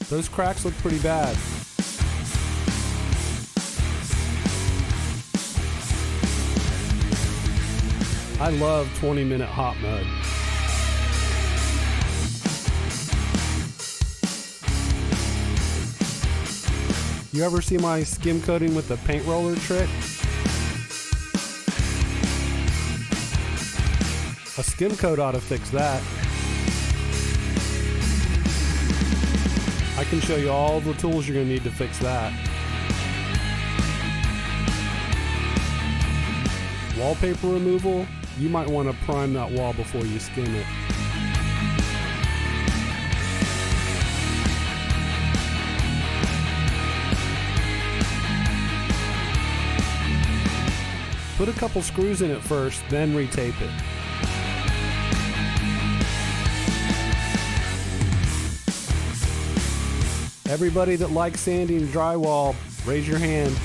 Those cracks look pretty bad. I love 20-minute hot mud. You ever see my skim coating with the paint roller trick? A skim coat ought to fix that. I can show you all the tools you're going to need to fix that. Wallpaper removal, you might want to prime that wall before you skim it. Put a couple screws in it first, then retape it. Everybody that likes sanding drywall, raise your hand.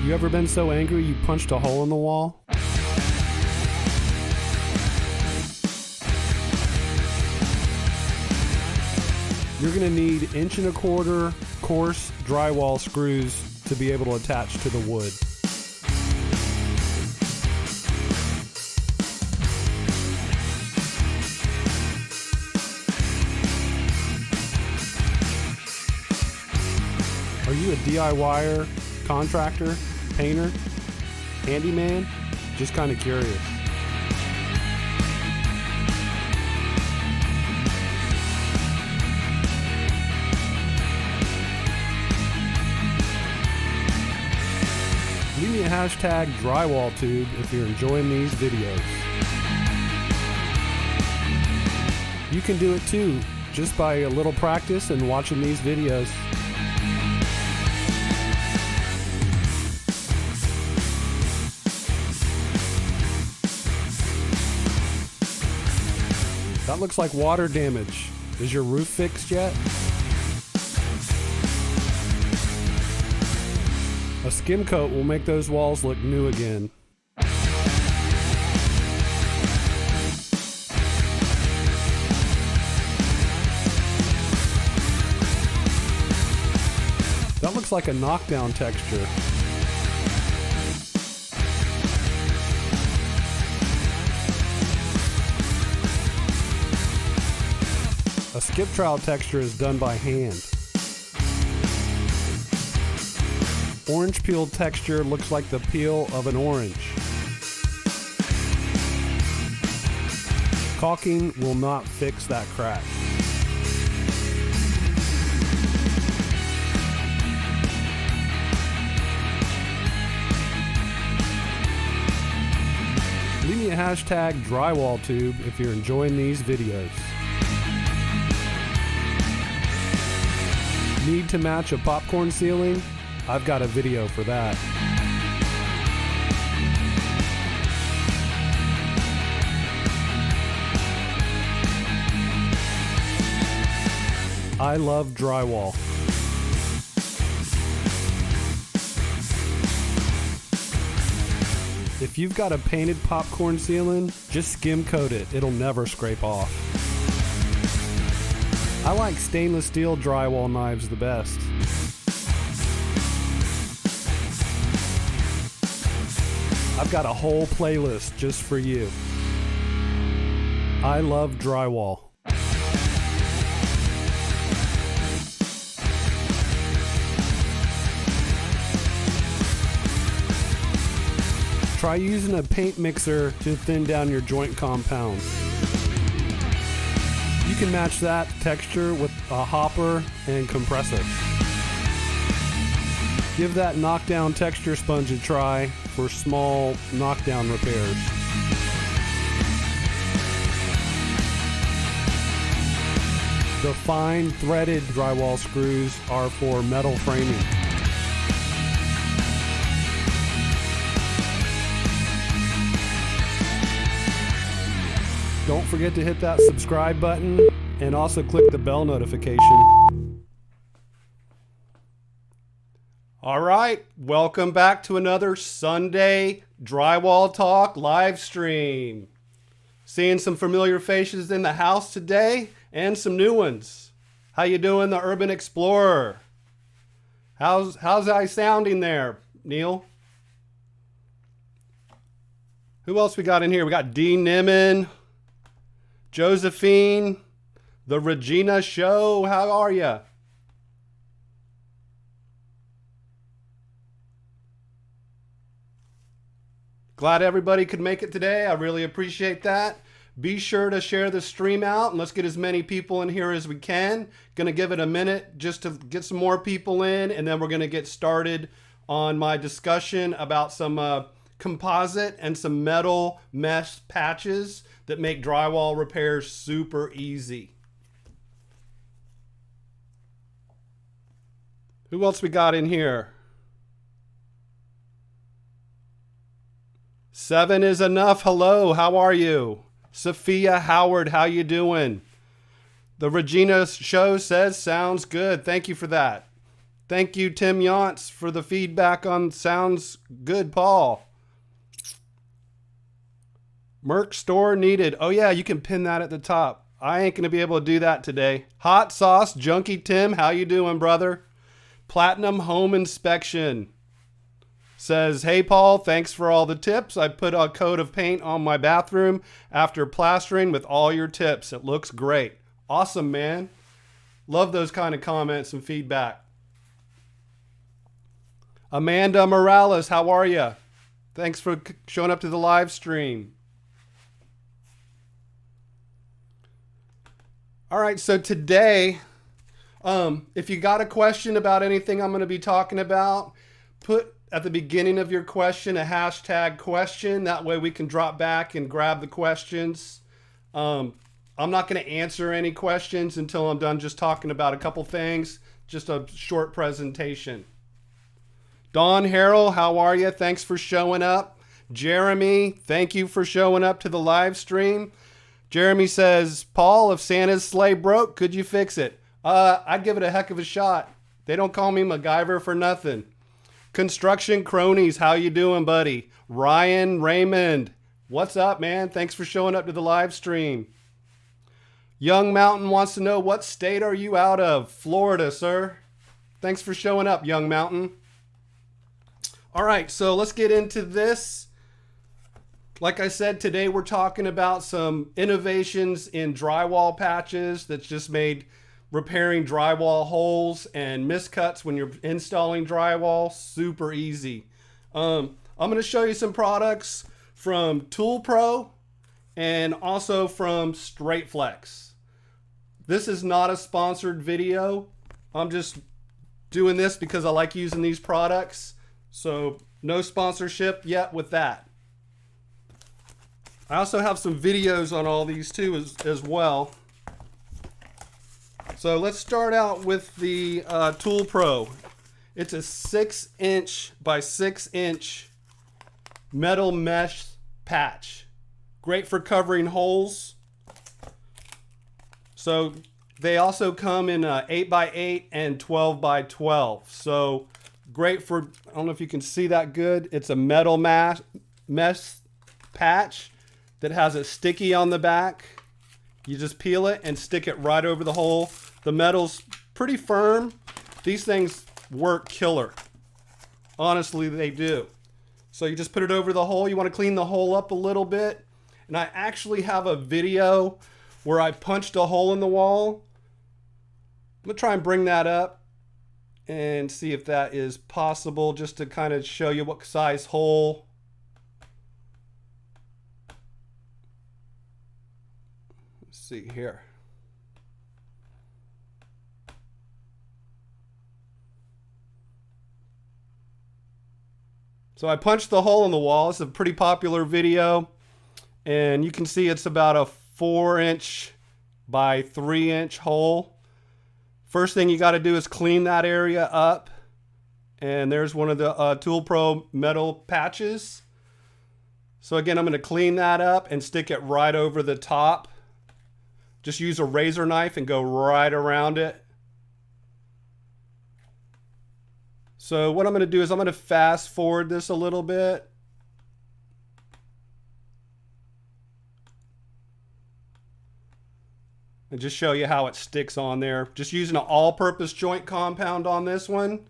You ever been so angry you punched a hole in the wall? You're going to need 1¼ inch coarse drywall screws to be able to attach to the wood. Are you a DIYer, contractor, painter, handyman? Just kind of curious. Leave me a hashtag DrywallTube if you're enjoying these videos. You can do it too, just by a little practice and watching these videos. That looks like water damage. Is your roof fixed yet? A skim coat will make those walls look new again. That looks like a knockdown texture. A skip trowel texture is done by hand. Orange peel texture looks like the peel of an orange. Caulking will not fix that crack. Leave me a hashtag DrywallTube if you're enjoying these videos. Need to match a popcorn ceiling? I've got a video for that. I love drywall. If you've got a painted popcorn ceiling, just skim coat it. It'll never scrape off. I like stainless steel drywall knives the best. I've got a whole playlist just for you. I love drywall. Try using a paint mixer to thin down your joint compound. You can match that texture with a hopper and compressor. Give that knockdown texture sponge a try for small knockdown repairs. The fine threaded drywall screws are for metal framing. Don't forget to hit that subscribe button and also click the bell notification. All right, welcome back to another Sunday Drywall Talk live stream. Seeing some familiar faces in the house today and some new ones. How you doing, the Urban Explorer? How's I sounding there, Neil? Who else we got in here? We got D. Nimmin, Josephine, the Regina Show. How are you? Glad everybody could make it today. I really appreciate that. Be sure to share the stream out and let's get as many people in here as we can. Gonna give it a minute just to get some more people in, and then we're gonna get started on my discussion about some composite and some metal mesh patches that make drywall repairs super easy. Who else we got in here? 7 is enough. Hello, how are you? Sophia Howard, how you doing? The Regina Show says sounds good. Thank you for that. Thank you, Tim Yantz, for the feedback on sounds good, Paul. Merc store needed. Oh yeah, you can pin that at the top. I ain't gonna be able to do that today. Hot Sauce Junkie Tim, how you doing, brother? Platinum Home Inspection says, hey Paul, thanks for all the tips. I put a coat of paint on my bathroom after plastering with all your tips. It looks great. Awesome, man. Love those kind of comments and feedback. Amanda Morales, how are you? Thanks for showing up to the live stream. All right, so today, if you got a question about anything I'm going to be talking about, put at the beginning of your question a hashtag question. That way we can drop back and grab the questions. I'm not going to answer any questions until I'm done just talking about a couple things. Just a short presentation. Dawn Harrell, how are you? Thanks for showing up. Jeremy, thank you for showing up to the live stream. Jeremy says, Paul, if Santa's sleigh broke, could you fix it? I'd give it a heck of a shot. They don't call me MacGyver for nothing. Construction Cronies, how you doing, buddy? Ryan Raymond, what's up, man? Thanks for showing up to the live stream. Young Mountain wants to know, what state are you out of? Florida, sir. Thanks for showing up, Young Mountain. All right, so let's get into this. Like I said, today we're talking about some innovations in drywall patches that's just made repairing drywall holes and miscuts when you're installing drywall super easy. I'm going to show you some products from Tool Pro and also from Straight Flex. This is not a sponsored video. I'm just doing this because I like using these products. So no sponsorship yet with that. I also have some videos on all these too as well. So let's start out with the Tool Pro. It's a 6-inch by 6-inch metal mesh patch. Great for covering holes. So they also come in 8x8 and 12x12. So great for, I don't know if you can see that good. It's a metal mesh patch that has a sticky on the back. You just peel it and stick it right over the hole. The metal's pretty firm. These things work killer. Honestly, they do. So you just put it over the hole. You want to clean the hole up a little bit. And I actually have a video where I punched a hole in the wall. I'm going to try and bring that up and see if that is possible, just to kind of show you what size hole. Let's see here. So I punched the hole in the wall. It's a pretty popular video. And you can see it's about a 4-inch by 3-inch hole. First thing you got to do is clean that area up. And there's one of the Tool Pro metal patches. So again, I'm going to clean that up and stick it right over the top. Just use a razor knife and go right around it. So what I'm going to do is I'm going to fast forward this a little bit. And just show you how it sticks on there. Just using an all-purpose joint compound on this one.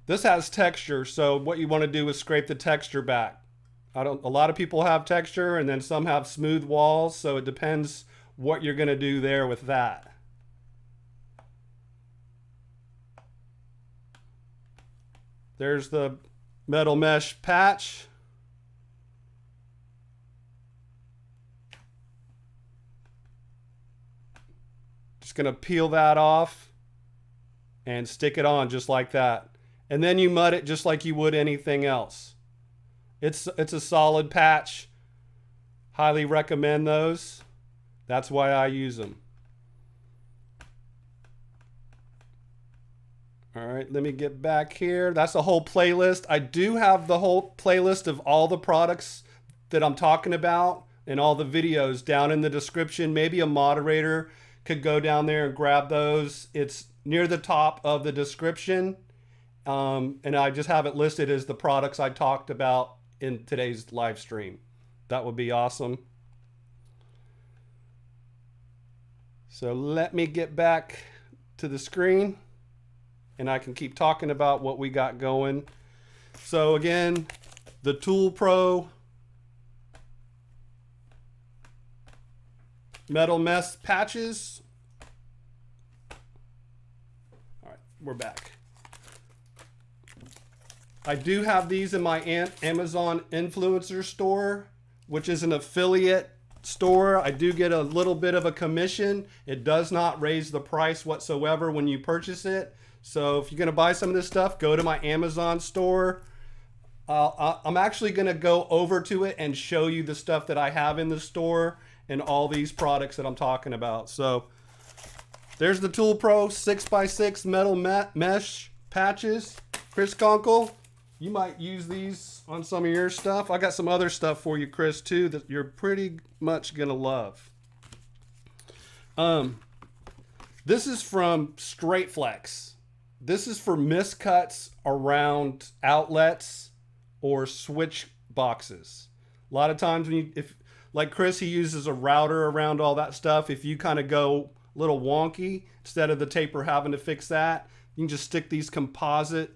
This has texture, so what you want to do is scrape the texture back. A lot of people have texture, and then some have smooth walls, so it depends what you're going to do there with that. There's the metal mesh patch. Just going to peel that off and stick it on just like that. And then you mud it just like you would anything else. It's a solid patch. Highly recommend those. That's why I use them. All right, let me get back here. That's a whole playlist. I do have the whole playlist of all the products that I'm talking about and all the videos down in the description. Maybe a moderator could go down there and grab those. It's near the top of the description. And I just have it listed as the products I talked about in today's live stream. That would be awesome. So let me get back to the screen and I can keep talking about what we got going. So again, the Tool Pro metal mesh patches. All right, we're back. I do have these in my Amazon influencer store, which is an affiliate store. I do get a little bit of a commission. It does not raise the price whatsoever when you purchase it. So if you're going to buy some of this stuff, go to my Amazon store. I'm actually going to go over to it and show you the stuff that I have in the store and all these products that I'm talking about. So there's the Tool Pro 6x6 metal mesh patches. Chris Conkle, you might use these on some of your stuff. I got some other stuff for you, Chris, too, that you're pretty much going to love. This is from Straight Flex. This is for miscuts around outlets or switch boxes. A lot of times when like Chris, he uses a router around all that stuff. If you kind of go a little wonky, instead of the taper having to fix that, you can just stick these composite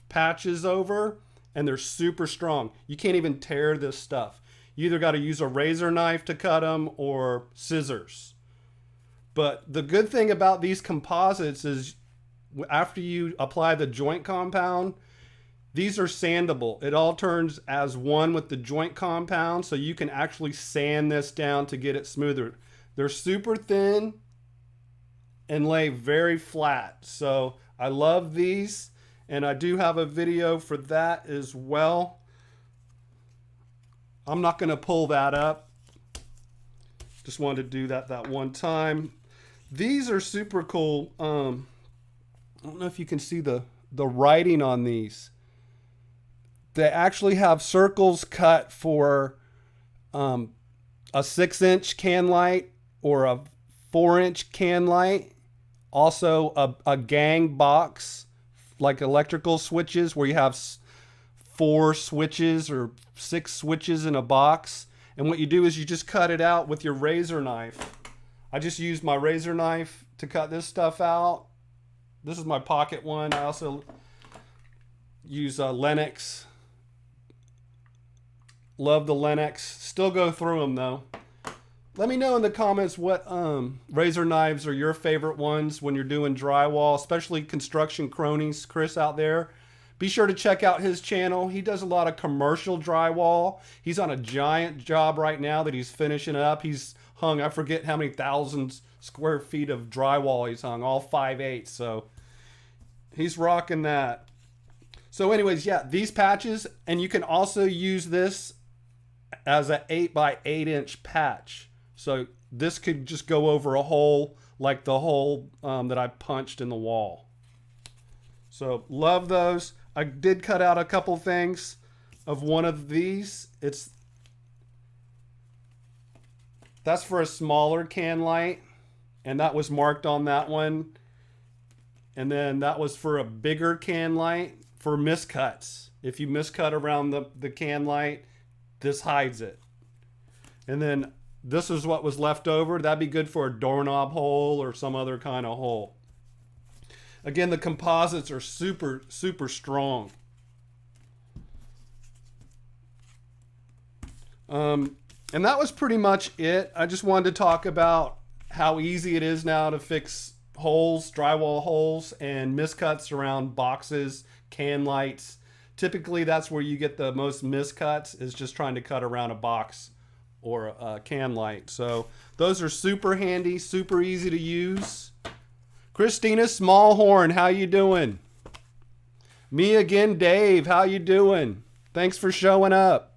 patches over and they're super strong. You can't even tear this stuff. You either got to use a razor knife to cut them or scissors. But the good thing about these composites is after you apply the joint compound, these are sandable. It all turns as one with the joint compound, so you can actually sand this down to get it smoother. They're super thin and lay very flat. So I love these, and I do have a video for that as well. I'm not going to pull that up. Just wanted to do that one time. These are super cool. I don't know if you can see the writing on these. They actually have circles cut for a 6-inch can light or a 4-inch can light. Also a gang box, like electrical switches where you have 4 switches or 6 switches in a box. And what you do is you just cut it out with your razor knife. I just used my razor knife to cut this stuff out. This is my pocket one. I also use Lennox. Love the Lennox. Still go through them though. Let me know in the comments what razor knives are your favorite ones when you're doing drywall, especially construction cronies. Chris out there. Be sure to check out his channel. He does a lot of commercial drywall. He's on a giant job right now that he's finishing up. He's hung, I forget how many thousands square feet of drywall he's hung, all 5/8. So he's rocking that. So anyways, yeah, these patches, and you can also use this as an 8x8-inch patch. So this could just go over a hole like the hole that I punched in the wall. So love those. I did cut out a couple things of one of these. That's for a smaller can light, and that was marked on that one. And then that was for a bigger can light for miscuts. If you miscut around the can light, this hides it. And then this is what was left over. That'd be good for a doorknob hole or some other kind of hole. Again, the composites are super, super strong. And that was pretty much it. I just wanted to talk about how easy it is now to fix holes, drywall holes, and miscuts around boxes, can lights. Typically, that's where you get the most miscuts, is just trying to cut around a box or a can light. So those are super handy, super easy to use. Christina Smallhorn, how you doing? Me again, Dave, how you doing? Thanks for showing up.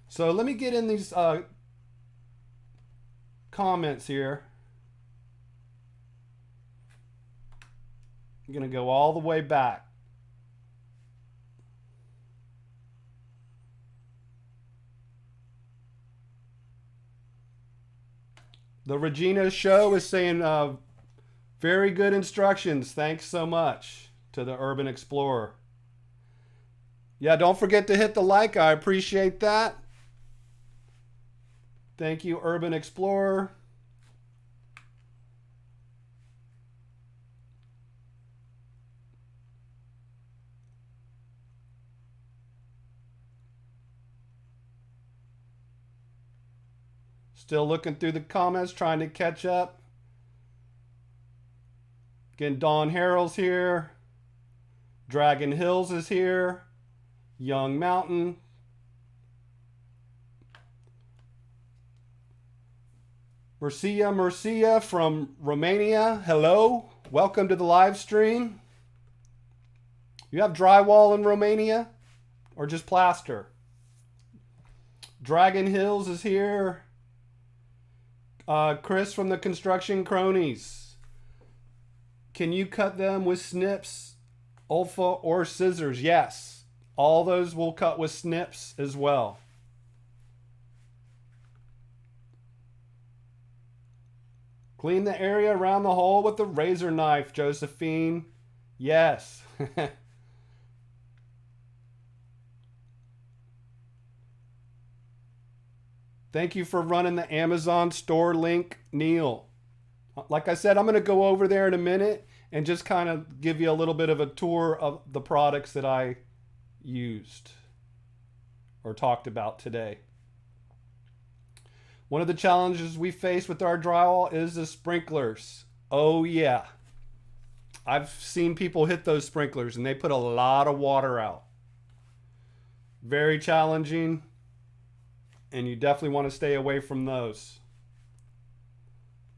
So let me get in these comments here. I'm going to go all the way back. The Regina Show is saying very good instructions. Thanks so much to the Urban Explorer. Yeah, don't forget to hit the like. I appreciate that. Thank you, Urban Explorer. Still looking through the comments, trying to catch up. Again, Don Harrell's here. Dragon Hills is here. Young Mountain. Murcia from Romania. Hello. Welcome to the live stream. You have drywall in Romania or just plaster? Dragon Hills is here. Chris from the Construction Cronies. Can you cut them with snips, Ulfa, or scissors? Yes. All those will cut with snips as well. Clean the area around the hole with the razor knife, Josephine. Yes. Thank you for running the Amazon store link, Neil. Like I said, I'm going to go over there in a minute and just kind of give you a little bit of a tour of the products that I used or talked about today. One of the challenges we face with our drywall is the sprinklers. Oh yeah. I've seen people hit those sprinklers and they put a lot of water out. Very challenging. And you definitely want to stay away from those.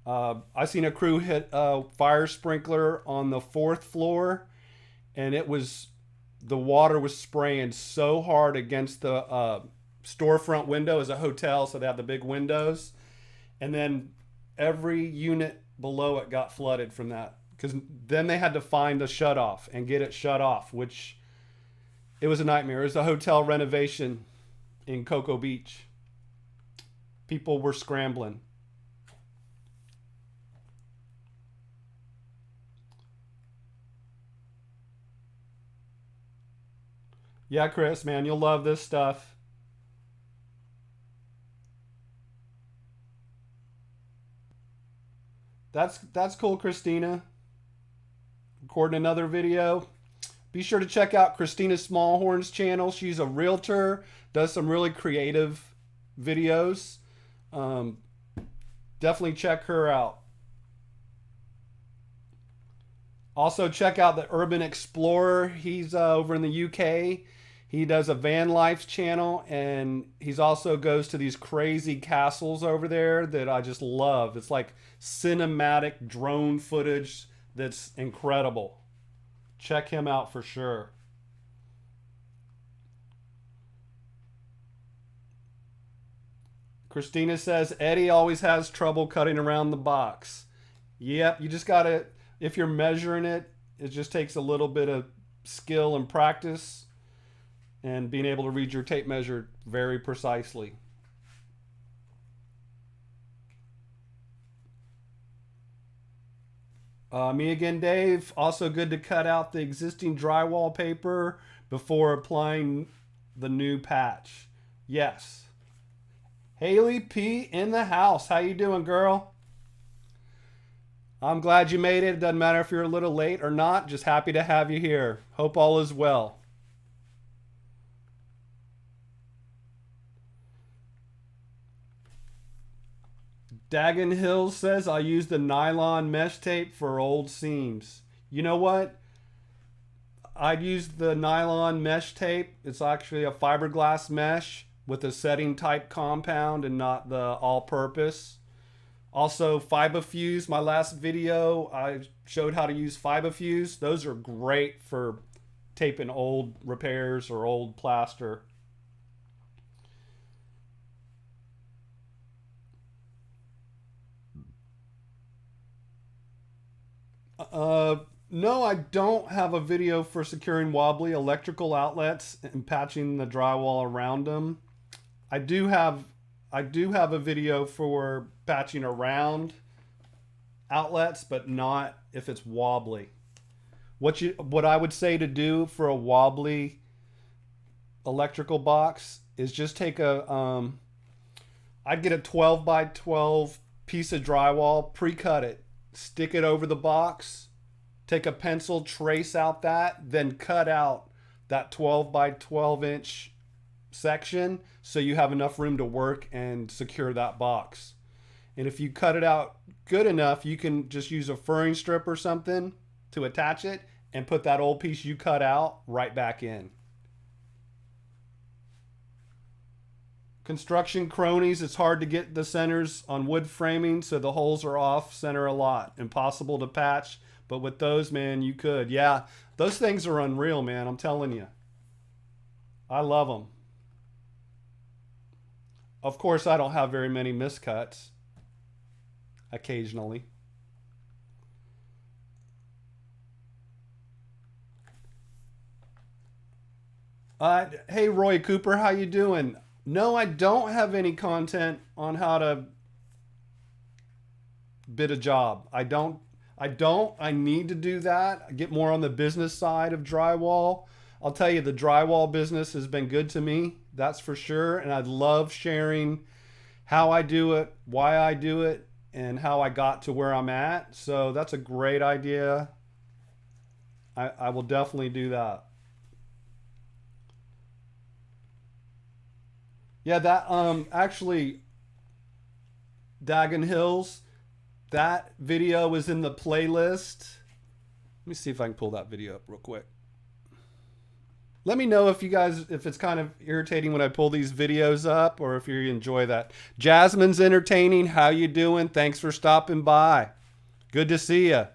I seen a crew hit a fire sprinkler on the 4th floor, and the water was spraying so hard against the storefront window. As a hotel, so they have the big windows, and then every unit below it got flooded from that, because then they had to find a shutoff and get it shut off, which it was a nightmare. It was a hotel renovation in Cocoa Beach. People were scrambling. Yeah, Chris, man, you'll love this stuff. That's cool, Christina. Recording another video. Be sure to check out Christina Smallhorn's channel. She's a realtor, does some really creative videos. Definitely check her out. Also check out the Urban Explorer. He's over in the UK. He does a van life channel, and he's also goes to these crazy castles over there that I just love. It's like cinematic drone footage that's incredible. Check him out for sure. Christina says, Eddie always has trouble cutting around the box. Yep, you just gotta, if you're measuring it, it just takes a little bit of skill and practice and being able to read your tape measure very precisely. Me again, Dave. Also good to cut out the existing drywall paper before applying the new patch. Yes. Haley P in the house. How you doing, girl? I'm glad you made it. It doesn't matter if you're a little late or not. Just happy to have you here. Hope all is well. Dagon Hills says I use the nylon mesh tape for old seams. You know what? I'd use the nylon mesh tape. It's actually a fiberglass mesh with a setting type compound and not the all-purpose. Also, FiberFuse. My last video, I showed how to use FiberFuse. Those are great for taping old repairs or old plaster. No, I don't have a video for securing wobbly electrical outlets and patching the drywall around them. I do have a video for patching around outlets, but not if it's wobbly. What I would say to do for a wobbly electrical box is just take I'd get a 12 by 12 piece of drywall, pre-cut it, stick it over the box, take a pencil, trace out that, then cut out that 12 by 12 inch section so you have enough room to work and secure that box. And if you cut it out good enough, you can just use a furring strip or something to attach it and put that old piece you cut out right back in. Construction cronies, it's hard to get the centers on wood framing, so the holes are off center a lot. Impossible to patch, but with those, man, you could. Yeah, those things are unreal, man, I'm telling you. I love them. Of course, I don't have very many miscuts. Occasionally. Hey, Roy Cooper, how you doing? No, I don't have any content on how to bid a job. I need to do that. Get more on the business side of drywall. I'll tell you, the drywall business has been good to me. That's for sure. And I love sharing how I do it, why I do it, and how I got to where I'm at. So that's a great idea. I will definitely do that. Yeah, that actually Dagon Hills, that video is in the playlist. Let me see if I can pull that video up real quick. Let me know if it's kind of irritating when I pull these videos up or if you enjoy that. Jasmine's entertaining. How you doing? Thanks for stopping by. Good to see you.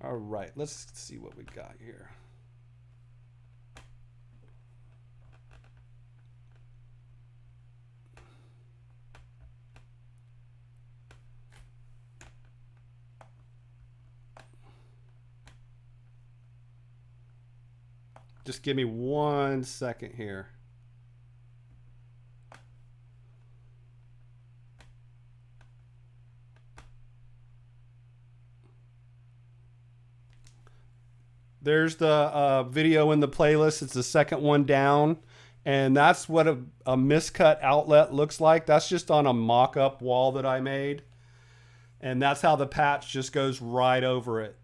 All right, let's see what we got here. Just give me 1 second here. There's the video in the playlist. It's the second one down. And that's what a miscut outlet looks like. That's just on a mock-up wall that I made. And that's how the patch just goes right over it.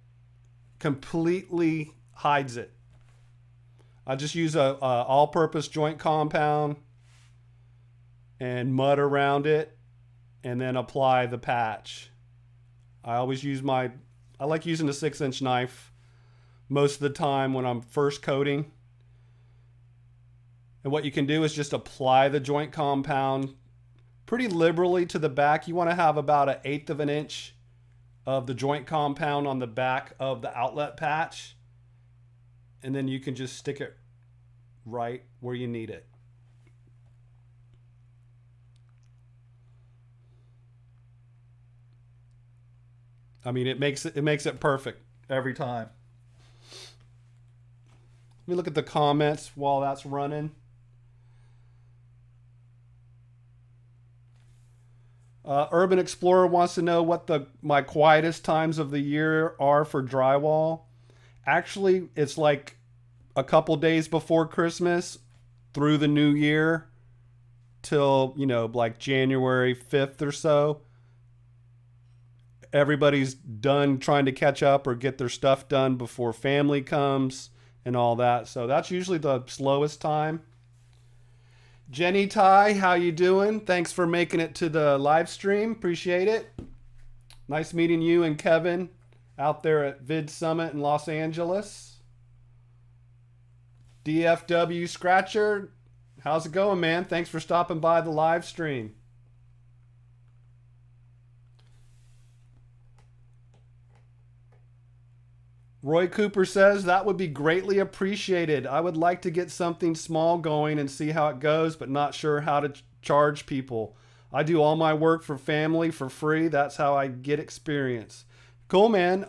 Completely hides it. I just use a all-purpose joint compound and mud around it and then apply the patch. I always use I like using a 6-inch knife most of the time when I'm first coating. And what you can do is just apply the joint compound pretty liberally to the back. You want to have about 1/8 of an inch of the joint compound on the back of the outlet patch. And then you can just stick it right where you need it. I mean, it makes it perfect every time. Let me look at the comments while that's running. Urban Explorer wants to know what my quietest times of the year are for drywall. Actually, it's like a couple days before Christmas through the new year till, like January 5th or so. Everybody's done trying to catch up or get their stuff done before family comes and all that. So that's usually the slowest time. Jenny Ty, how you doing? Thanks for making it to the live stream. Appreciate it. Nice meeting you and Kevin out there at Vid Summit in Los Angeles. DFW Scratcher, how's it going, man? Thanks for stopping by the live stream. Roy Cooper says, that would be greatly appreciated. I would like to get something small going and see how it goes, but not sure how to charge people. I do all my work for family for free. That's how I get experience. Cool, man.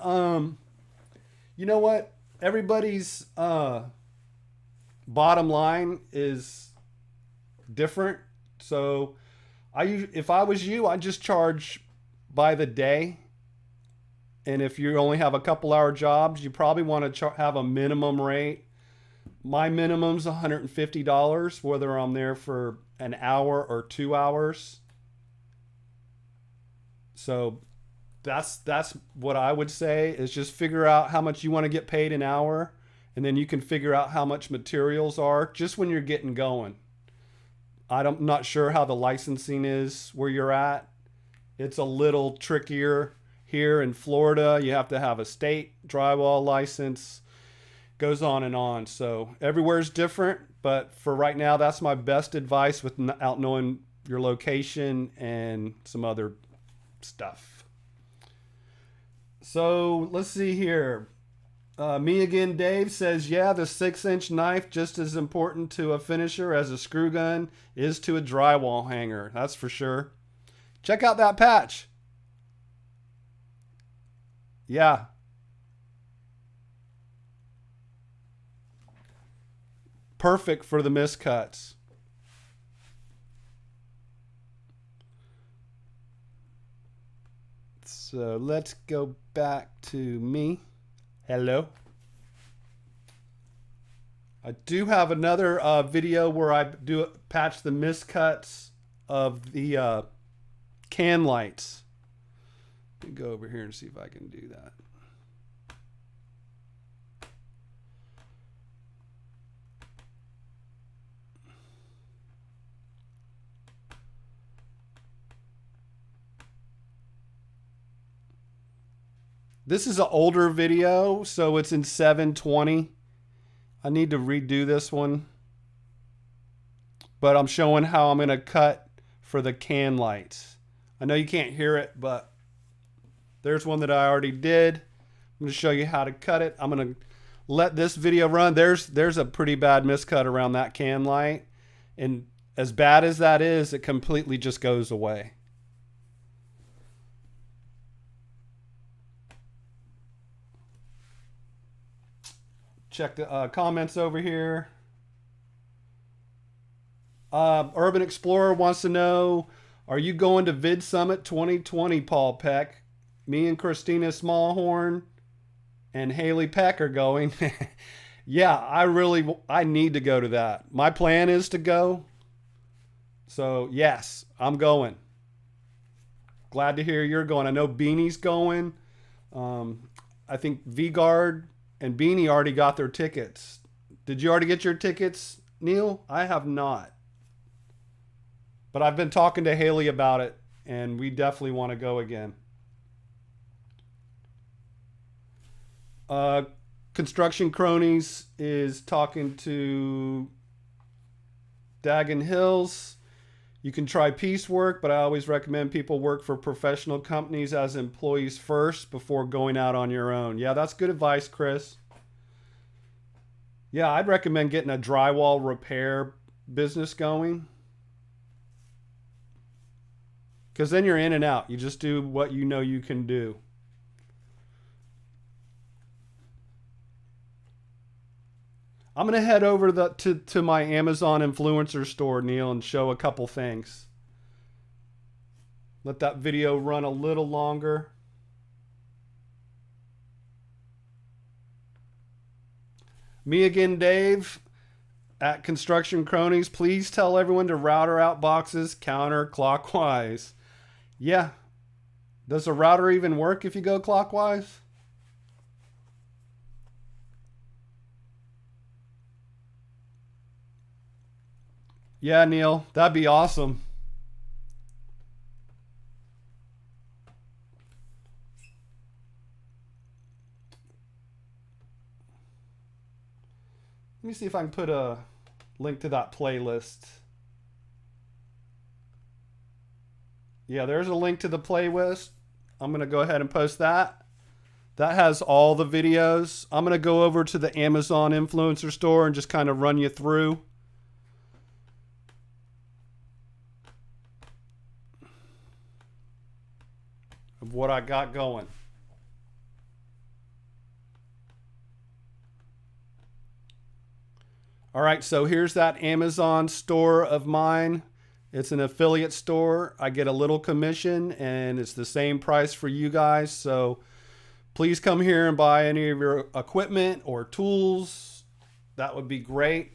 You know what? Everybody's bottom line is different. So if I was you, I'd just charge by the day. And if you only have a couple hour jobs, you probably want to have a minimum rate. My minimum's $150, whether I'm there for an hour or 2 hours. So that's what I would say, is just figure out how much you want to get paid an hour. And then you can figure out how much materials are just when you're getting going. I'm not sure how the licensing is where you're at. It's a little trickier. Here in Florida, you have to have a state drywall license. Goes on and on. So everywhere's different, but for right now, that's my best advice without knowing your location and some other stuff. So let's see here. Me Again Dave says, yeah, the 6-inch knife just as important to a finisher as a screw gun is to a drywall hanger. That's for sure. Check out that patch. Yeah. Perfect for the miscuts. So let's go back to me. Hello. I do have another video where I do patch the miscuts of the can lights. Let me go over here and see if I can do that. This is an older video, so it's in 720. I need to redo this one. But I'm showing how I'm going to cut for the can lights. I know you can't hear it, but there's one that I already did. I'm going to show you how to cut it. I'm going to let this video run. There's a pretty bad miscut around that can light. And as bad as that is, it completely just goes away. Check the comments over here. Urban Explorer wants to know, are you going to Vid Summit 2020, Paul Peck? Me and Christina Smallhorn and Haley Peck are going. Yeah, I need to go to that. My plan is to go. So yes, I'm going. Glad to hear you're going. I know Beanie's going. I think V-Guard and Beanie already got their tickets. Did you already get your tickets, Neil? I have not. But I've been talking to Haley about it, and we definitely want to go again. Construction Cronies is talking to Dagon Hills. You can try piecework, but I always recommend people work for professional companies as employees first before going out on your own. Yeah, that's good advice, Chris. Yeah, I'd recommend getting a drywall repair business going. Because then you're in and out. You just do what you know you can do. I'm going to head over to my Amazon influencer store, Neil, and show a couple things. Let that video run a little longer. Me again, Dave at Construction Cronies. Please tell everyone to router out boxes counterclockwise. Yeah. Does a router even work if you go clockwise? Yeah, Neil, that'd be awesome. Let me see if I can put a link to that playlist. Yeah, there's a link to the playlist. I'm going to go ahead and post that. That has all the videos. I'm going to go over to the Amazon influencer store and just kind of run you through. Of what I got going. All right, so here's that Amazon store of mine. It's an affiliate store. I get a little commission and it's the same price for you guys. So please come here and buy any of your equipment or tools. That would be great.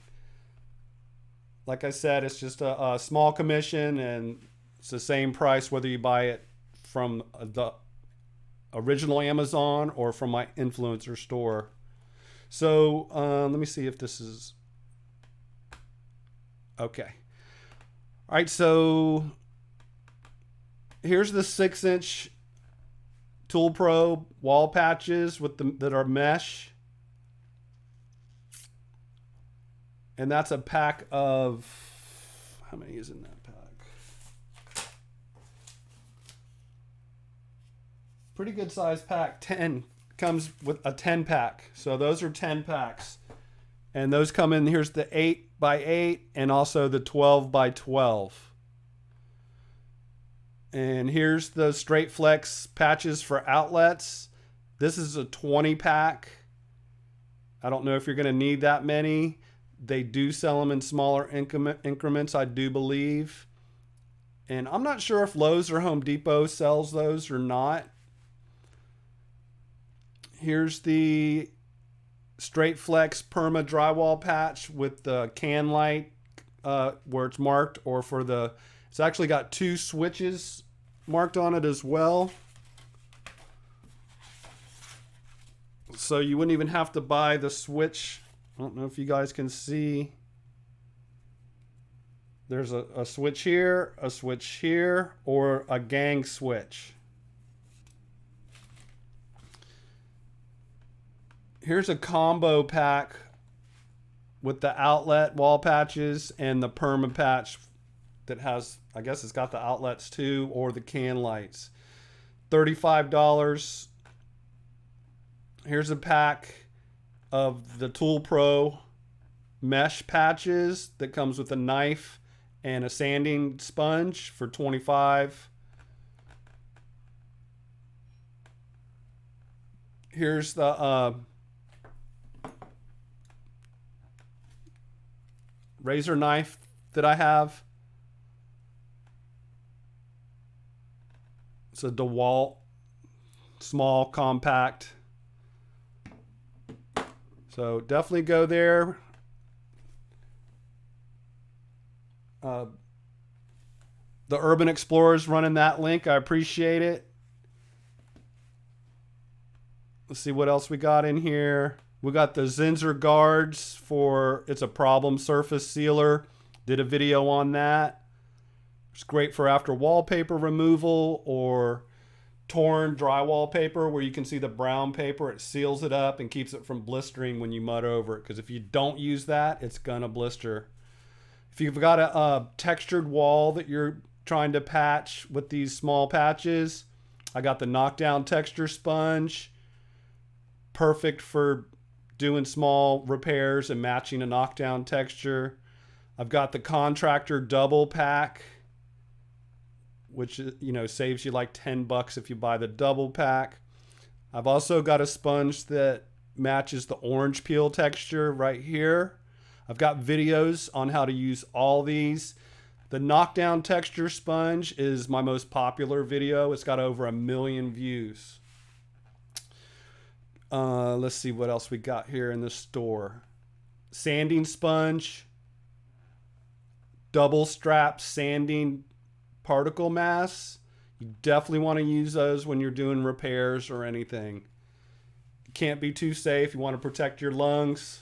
Like I said, it's just a small commission and it's the same price whether you buy it from the original Amazon or from my influencer store. So let me see if this is okay. All right, so here's the 6-inch Tool Pro wall patches with that are mesh. And that's a pack of, how many is in that pack? Pretty good size pack, 10. Comes with a 10 pack. So those are 10 packs. And those come in, here's the 8x8 and also the 12x12. And here's the straight flex patches for outlets. This is a 20 pack. I don't know if you're going to need that many. They do sell them in smaller increments, I do believe. And I'm not sure if Lowe's or Home Depot sells those or not. Here's the straight flex perma drywall patch with the can light where it's marked, or for the, it's actually got 2 switches marked on it as well. So you wouldn't even have to buy the switch. I don't know if you guys can see. There's a switch here, or a gang switch. Here's a combo pack with the outlet wall patches and the perma patch that has, I guess it's got the outlets too, or the can lights. $35. Here's a pack of the Tool Pro mesh patches that comes with a knife and a sanding sponge for $25. Here's the razor knife that I have. It's a DeWalt, small, compact. So definitely go there. The Urban Explorer's running that link. I appreciate it. Let's see what else we got in here. We got the Zinsser guards for, it's a problem surface sealer. Did a video on that. It's great for after wallpaper removal or torn drywall paper where you can see the brown paper. It seals it up and keeps it from blistering when you mud over it, because if you don't use that, it's gonna blister. If you've got a textured wall that you're trying to patch with these small patches, I got the knockdown texture sponge. Perfect for doing small repairs and matching a knockdown texture. I've got the contractor double pack, which, you know, saves you like $10 if you buy the double pack. I've also got a sponge that matches the orange peel texture right here. I've got videos on how to use all these. The knockdown texture sponge is my most popular video. It's got over 1 million views. Let's see what else we got here in the store. Sanding sponge, double strap sanding particle mass. You definitely want to use those when you're doing repairs or anything. Can't be too safe. You want to protect your lungs.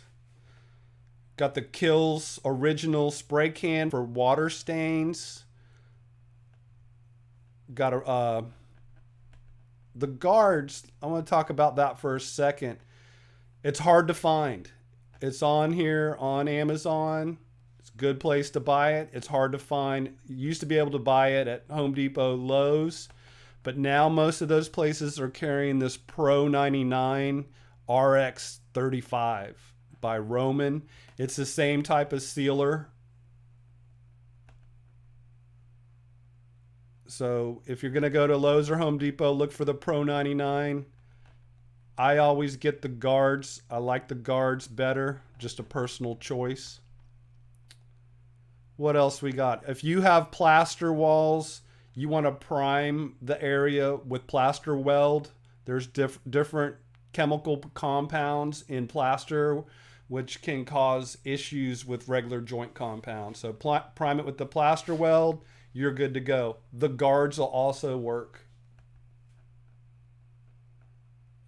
Got the Kills original spray can for water stains. Got the guards. I want to talk about that for a second. It's hard to find. It's on here on Amazon. It's a good place to buy it. It's hard to find. You used to be able to buy it at Home Depot, Lowe's, but now most of those places are carrying this Pro 99 RX 35 by Roman. It's the same type of sealer. So if you're going to go to Lowe's or Home Depot, look for the Pro 99. I always get the guards. I like the guards better. Just a personal choice. What else we got? If you have plaster walls, you want to prime the area with plaster weld. There's different chemical compounds in plaster which can cause issues with regular joint compounds. So prime it with the plaster weld, you're good to go. The guards will also work.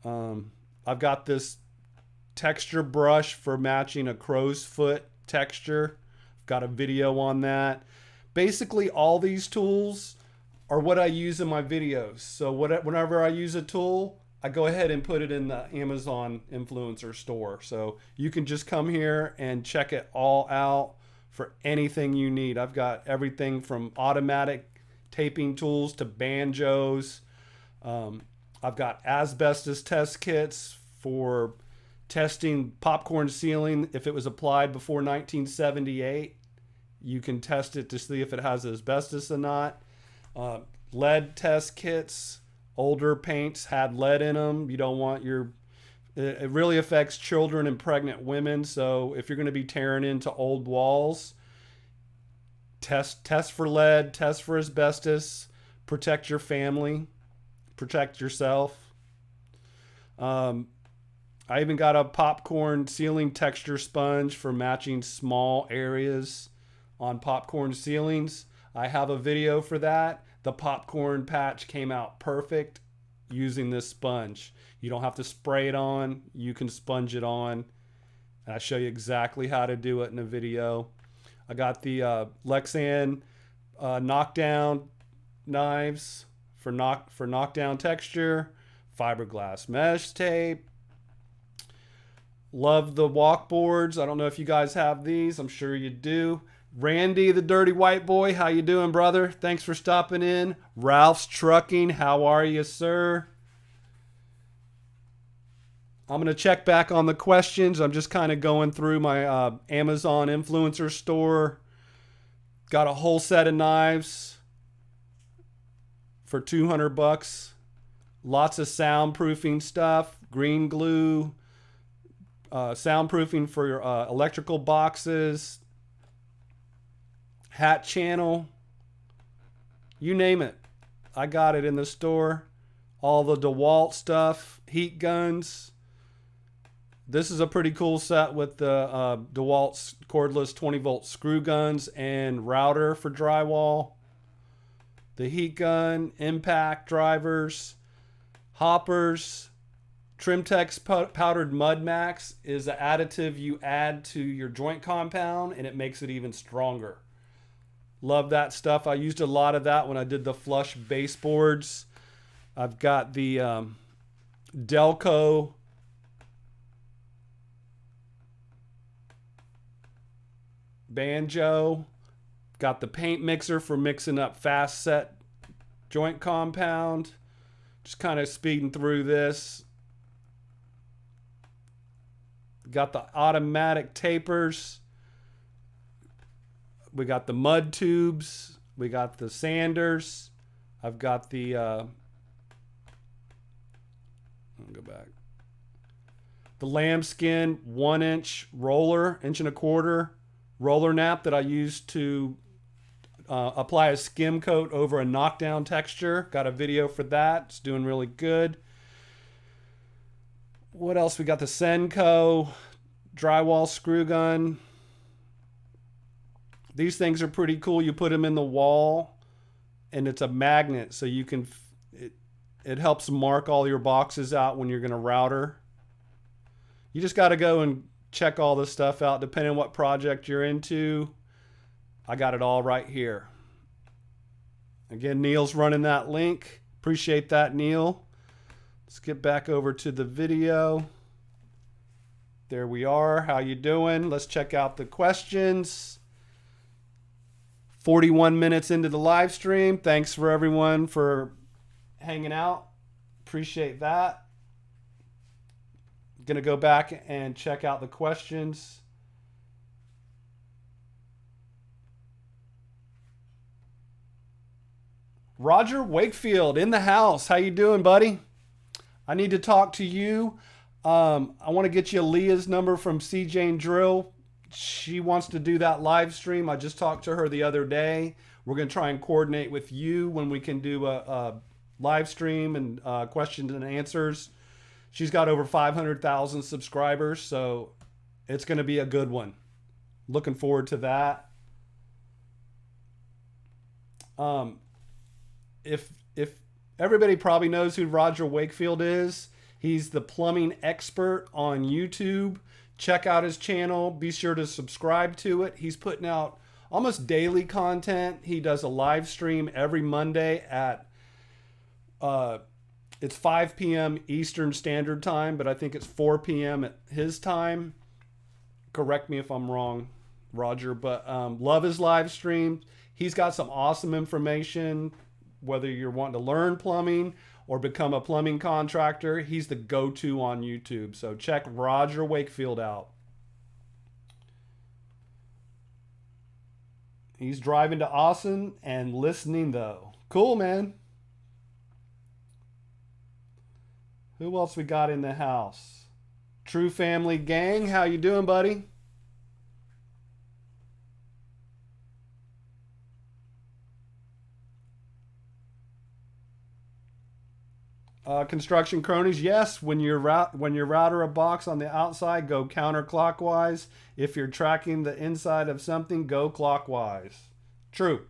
I've got this texture brush for matching a crow's foot texture. I've got a video on that. Basically, all these tools are what I use in my videos. So whenever I use a tool, I go ahead and put it in the Amazon influencer store. So you can just come here and check it all out for anything you need. I've got everything from automatic taping tools to banjos. I've got asbestos test kits for testing popcorn ceiling. If it was applied before 1978, you can test it to see if it has asbestos or not. Lead test kits. Older paints had lead in them. You don't want it really affects children and pregnant women. So if you're going to be tearing into old walls, test for lead, test for asbestos, protect your family, protect yourself. I even got a popcorn ceiling texture sponge for matching small areas on popcorn ceilings. I have a video for that. The popcorn patch came out perfect using this sponge. You don't have to spray it on. You can sponge it on. And I show you exactly how to do it in a video. I got the Lexan knockdown knives for knockdown texture, fiberglass mesh tape. Love the walk boards. I don't know if you guys have these. I'm sure you do. Randy, the dirty white boy, how you doing, brother? Thanks for stopping in. Ralph's Trucking, how are you, sir? I'm going to check back on the questions. I'm just kind of going through my Amazon influencer store. Got a whole set of knives for $200. Lots of soundproofing stuff, green glue, soundproofing for your electrical boxes, hat channel, you name it. I got it in the store. All the DeWalt stuff, heat guns. This is a pretty cool set with the DeWalt cordless 20-volt screw guns and router for drywall. The heat gun, impact drivers, hoppers. Trimtex powdered Mud Max is an additive you add to your joint compound and it makes it even stronger. Love that stuff. I used a lot of that when I did the flush baseboards. I've got the Delco banjo. Got the paint mixer for mixing up fast set joint compound. Just kind of speeding through this. Got the automatic tapers. We got the mud tubes. We got the sanders. I've got the I'll go back. The lambskin 1-inch roller, 1.25 inch roller nap that I use to apply a skim coat over a knockdown texture. Got a video for that. It's doing really good. What else? We got the Senko drywall screw gun. These things are pretty cool. You put them in the wall and it's a magnet, so you can, it helps mark all your boxes out when you're going to router. You just got to go and check all this stuff out depending on what project you're into. I got it all right here. Again, Neil's running that link. Appreciate that, Neil. Let's get back over to the video. There we are. How you doing? Let's check out the questions. 41 minutes into the live stream. Thanks for everyone for hanging out. Appreciate that. Gonna go back and check out the questions. Roger Wakefield in the house. How you doing, buddy? I need to talk to you. I want to get you Leah's number from CJ Drill. She wants to do that live stream. I just talked to her the other day. We're going to try and coordinate with you when we can do a live stream and questions and answers. She's got over 500,000 subscribers, so it's going to be a good one. Looking forward to that. If everybody probably knows who Roger Wakefield is, he's the plumbing expert on YouTube. Check out his channel. Be sure to subscribe to it. He's putting out almost daily content. He does a live stream every Monday at it's 5 p.m. Eastern Standard Time, but I think it's 4 p.m. at his time. Correct me if I'm wrong, Roger, but love his live stream. He's got some awesome information. Whether you're wanting to learn plumbing or become a plumbing contractor, he's the go-to on YouTube. So check Roger Wakefield out. He's driving to Austin and listening though. Cool, man. Who else we got in the house? True Family Gang, how you doing, buddy? Construction cronies, yes. When you router a box on the outside, go counterclockwise. If you're tracking the inside of something, go clockwise. True.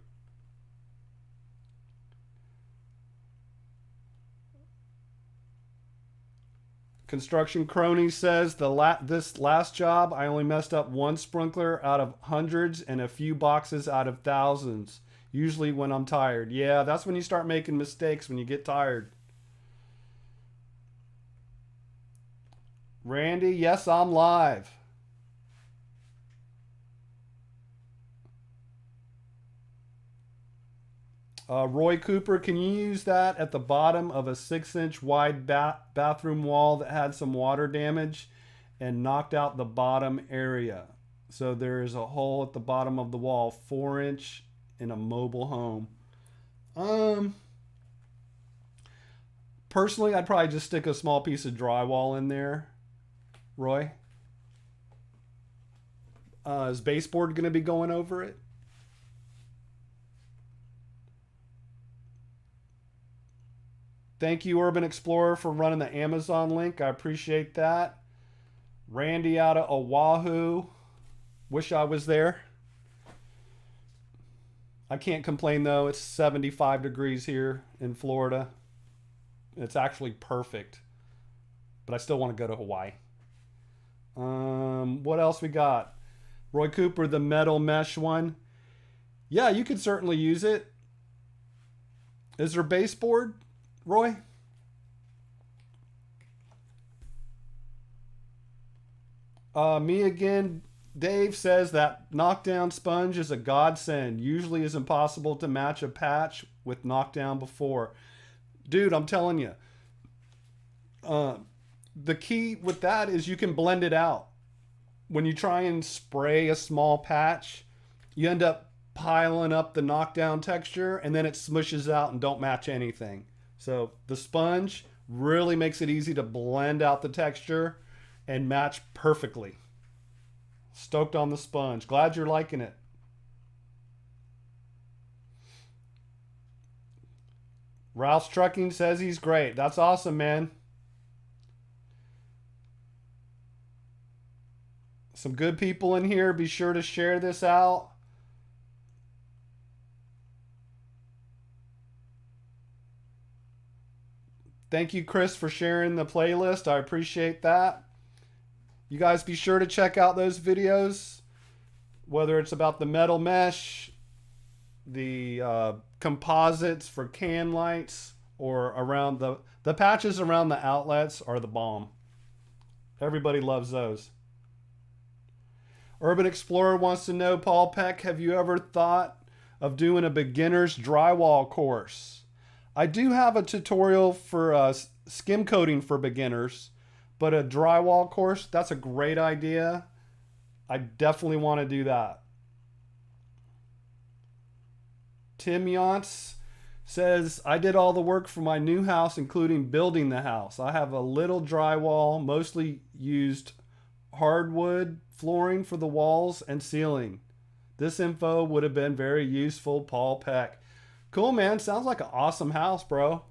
Construction cronies says this last job, I only messed up one sprinkler out of hundreds and a few boxes out of thousands. Usually when I'm tired. Yeah, that's when you start making mistakes, when you get tired. Randy, yes, I'm live. Roy Cooper, can you use that at the bottom of a 6-inch wide bathroom wall that had some water damage and knocked out the bottom area? So there is a hole at the bottom of the wall, 4-inch in a mobile home. Personally, I'd probably just stick a small piece of drywall in there. Roy? Is baseboard going to be going over it? Thank you, Urban Explorer, for running the Amazon link. I appreciate that. Randy out of Oahu. Wish I was there. I can't complain, though. It's 75 degrees here in Florida. It's actually perfect. But I still want to go to Hawaii. What else we got? Roy Cooper, the metal mesh one. Yeah, you could certainly use it. Is there baseboard, Roy? Me again. Dave says that knockdown sponge is a godsend. Usually is impossible to match a patch with knockdown before. Dude, I'm telling you. The key with that is you can blend it out. When you try and spray a small patch, you end up piling up the knockdown texture and then it smushes out and don't match anything. So the sponge really makes it easy to blend out the texture and match perfectly. Stoked on the sponge. Glad you're liking it. Ralph's Trucking says he's great. That's awesome, man. Some good people in here. Be sure to share this out. Thank you, Chris, for sharing the playlist. I appreciate that. You guys be sure to check out those videos, whether it's about the metal mesh, the composites for can lights, or around the patches around the outlets are the bomb. Everybody loves those. Urban Explorer wants to know, Paul Peck, have you ever thought of doing a beginner's drywall course? I do have a tutorial for skim coating for beginners, but a drywall course, that's a great idea. I definitely want to do that. Tim Yantz says, I did all the work for my new house, including building the house. I have a little drywall, mostly used hardwood flooring for the walls and ceiling. This info would have been very useful, Paul Peck. Cool, man. Sounds like an awesome house, bro.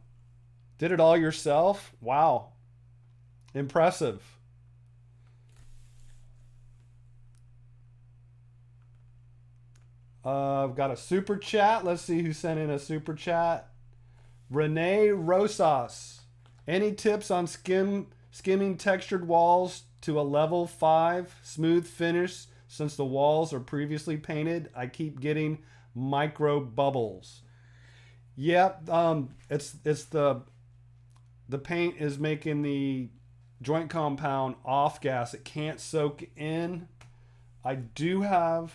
Did it all yourself? Wow. Impressive. I've got a super chat. Let's see who sent in a super chat. Renee Rosas. Any tips on skimming textured walls to a level 5 smooth finish since the walls are previously painted? I keep getting micro bubbles. Yep, it's the paint is making the joint compound off gas. It can't soak in. I do have,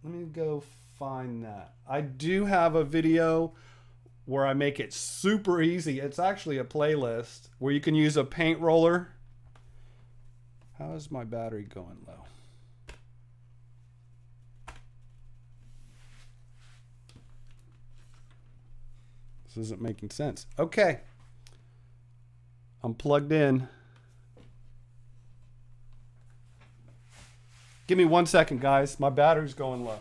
let me go find that. I do have a video where I make it super easy. It's actually a playlist where you can use a paint roller. How is my battery going low? This isn't making sense. Okay. I'm plugged in. Give me 1 second, guys. My battery's going low.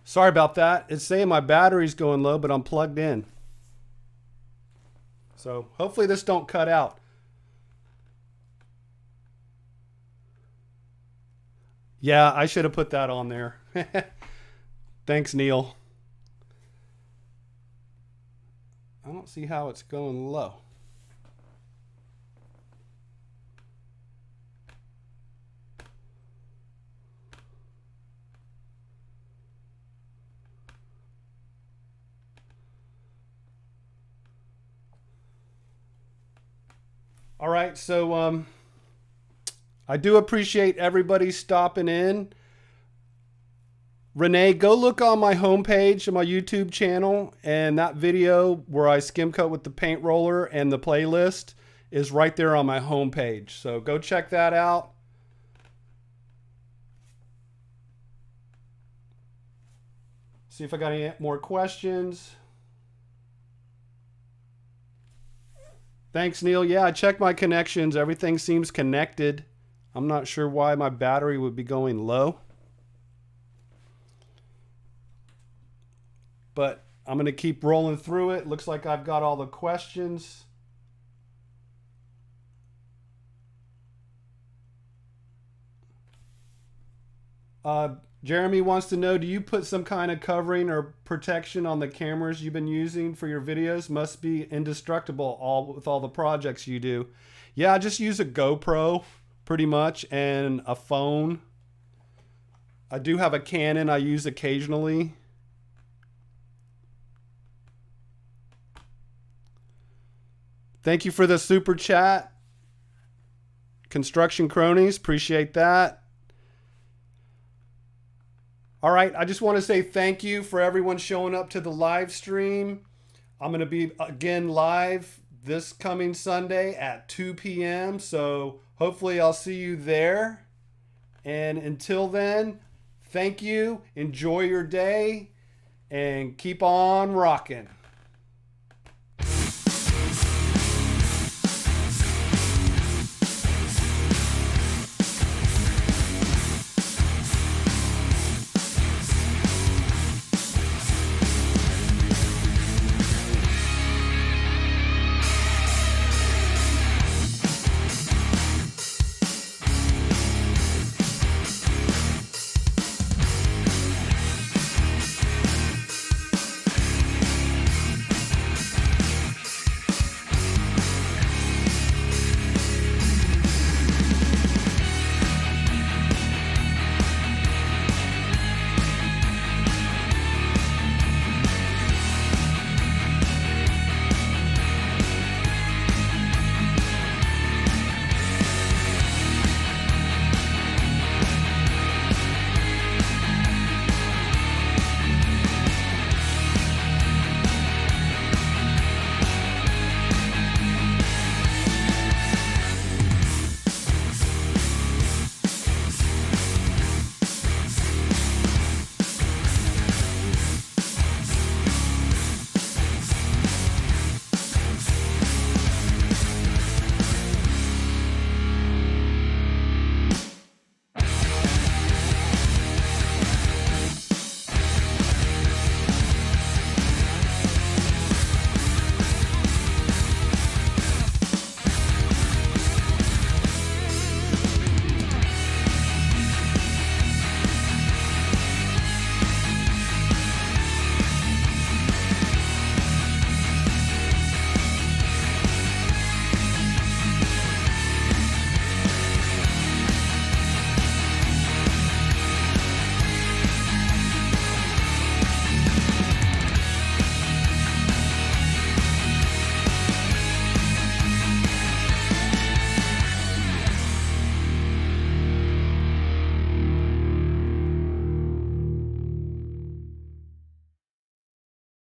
Sorry about that. It's saying my battery's going low, but I'm plugged in. So hopefully this don't cut out. Yeah, I should have put that on there. Thanks, Neil. I don't see how it's going low. All right, so I do appreciate everybody stopping in. Renee, go look on my homepage of my YouTube channel, and that video where I skim coat with the paint roller and the playlist is right there on my homepage. So go check that out. See if I got any more questions. Thanks, Neil. Yeah, I checked my connections. Everything seems connected. I'm not sure why my battery would be going low. But I'm going to keep rolling through it. Looks like I've got all the questions. Jeremy wants to know, do you put some kind of covering or protection on the cameras you've been using for your videos? Must be indestructible with all the projects you do. Yeah, I just use a GoPro pretty much and a phone. I do have a Canon I use occasionally. Thank you for the super chat. Construction Cronies, appreciate that. All right, I just want to say thank you for everyone showing up to the live stream. I'm going to be again live this coming Sunday at 2 p.m. So hopefully I'll see you there. And until then, thank you. Enjoy your day and keep on rocking.